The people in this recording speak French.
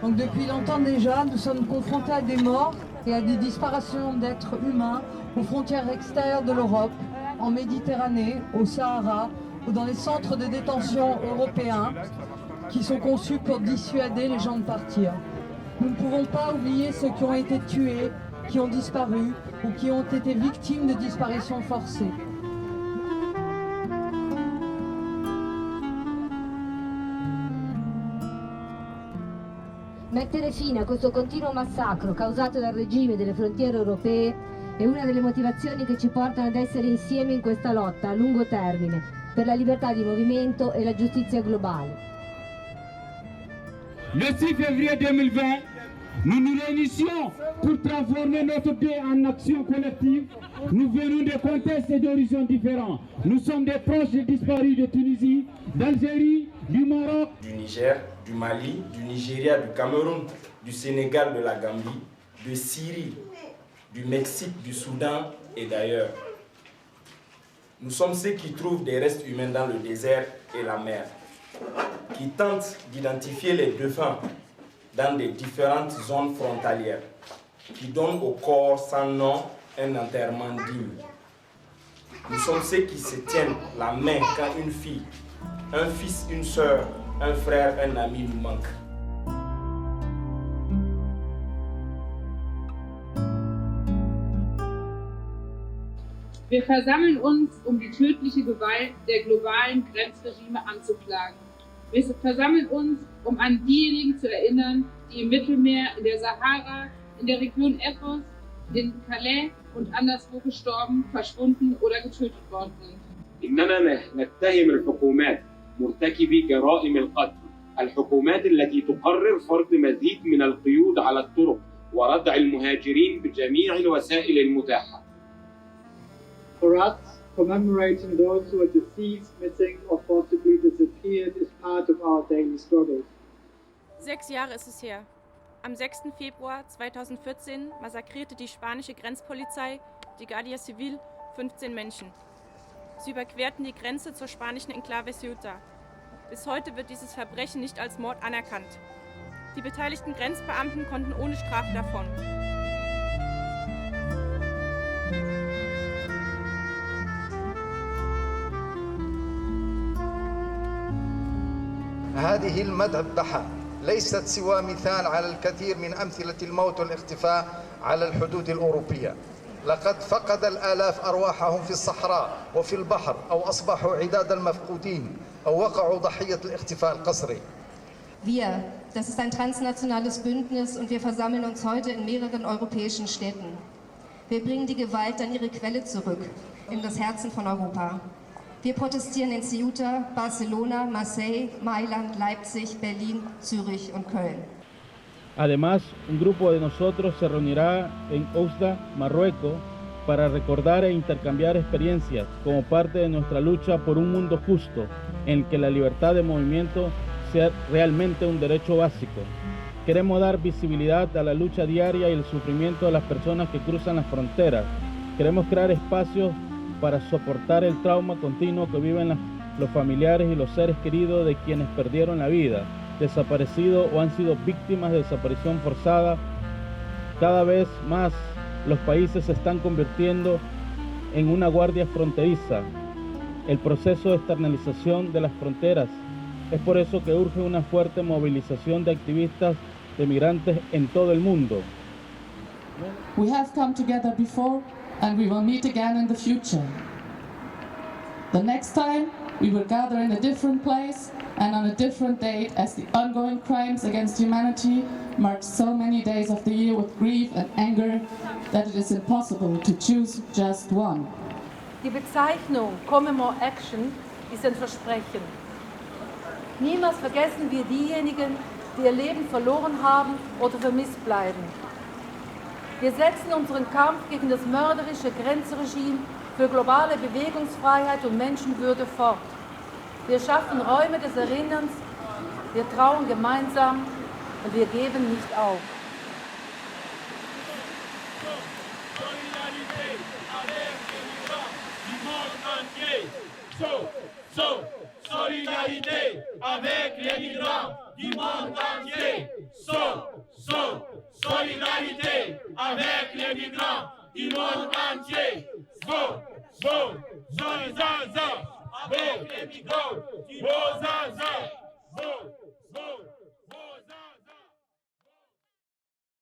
Donc depuis longtemps déjà, nous sommes confrontés à des morts et à des disparitions d'êtres humains aux frontières extérieures de l'Europe, en Méditerranée, au Sahara ou dans les centres de détention européens qui sont conçus pour dissuader les gens de partir. Nous ne pouvons pas oublier ceux qui ont été tués, qui ont disparu ou qui ont été victimes de disparitions forcées. Mettere fine a questo continuo massacro causato dal regime delle frontiere europee è una delle motivazioni che ci portano ad essere insieme in questa lotta a lungo termine per la libertà di movimento e la giustizia globale. Le 6 février 2020, nous nous réunissions pour transformer notre paix en action collective. Nous venons de contextes et d'horizons différents. Nous sommes des proches des disparus de Tunisie, d'Algérie, du Maroc, du Niger, du Mali, du Nigeria, du Cameroun, du Sénégal, de la Gambie, de Syrie, du Mexique, du Soudan et d'ailleurs. Nous sommes ceux qui trouvent des restes humains dans le désert et la mer, qui tentent d'identifier les défunts dans des différentes zones frontalières, qui donnent au corps sans nom un enterrement digne. Nous sommes ceux qui se tiennent la main quand une fille, un fils, une sœur, un frère, un ami nous manque. Wir versammeln uns, um die tödliche Gewalt der globalen Grenzregime anzuklagen. Wir versammeln uns, um an diejenigen zu erinnern, die im Mittelmeer, in der Sahara, in der Region Epos, in Calais und anderswo gestorben, verschwunden oder getötet worden sind. إننا نتهم الحكومات مرتكبي جرائم القتل، الحكومات التي تقرر فرض مزيد من القيود على الطرق وردع المهاجرين بجميع الوسائل المتاحة. For us, commemorating those who are deceased, missing or forcibly disappeared is part of our daily struggle. 6 Jahre ist es her. Am 6. Februar 2014 massakrierte die spanische Grenzpolizei, die Guardia Civil, 15 Menschen. Sie überquerten die Grenze zur spanischen Enklave Ceuta. Bis heute wird dieses Verbrechen nicht als Mord anerkannt. Die beteiligten Grenzbeamten konnten ohne Strafe davon. هذه المذبحة ليست سوى مثال على الكثير من أمثلة الموت والاختفاء على الحدود الأوروبية. لقد فقد الآلاف أرواحهم في الصحراء وفي البحر أو أصبحوا عداد المفقودين أو وقعوا ضحية الاختفاء القسري. Wir, das ist ein transnationales Bündnis und wir versammeln uns heute in mehreren europäischen Städten. Wir bringen die Gewalt an ihre Quelle zurück, in das Herzen von Europa. Wir protestieren in Ceuta, Barcelona, Marseille, Mailand, Leipzig, Berlin, Zürich und Köln. Además, un grupo de nosotros se reunirá en Oujda, Marruecos, para recordar e intercambiar experiencias como parte de nuestra lucha por un mundo justo, en el que la libertad de movimiento sea realmente un derecho básico. Queremos dar visibilidad a la lucha diaria y el sufrimiento de las personas que cruzan las fronteras. Queremos crear espacios para soportar el trauma continuo que viven los familiares y los seres queridos de quienes perdieron la vida, desaparecidos o han sido víctimas de desaparición forzada. Cada vez más los países se están convirtiendo en una guardia fronteriza. El proceso de externalización de las fronteras. Es por eso que urge una fuerte movilización de activistas de migrantes en todo el mundo. We have come together before and we will meet again in the future. The next time we will gather in a different place and on a different date as the ongoing crimes against humanity mark so many days of the year with grief and anger that it is impossible to choose just one. Die Bezeichnung Commemore Action ist ein Versprechen. Niemals vergessen wir diejenigen, die ihr Leben verloren haben oder vermisst bleiben. Wir setzen unseren Kampf gegen das mörderische Grenzregime für globale Bewegungsfreiheit und Menschenwürde fort. Wir schaffen Räume des Erinnerns, wir trauern gemeinsam und wir geben nicht auf. Solidarité avec les migrants du monde entier. solidarité avec les migrants du monde entier. Avec les migrants du monde entier.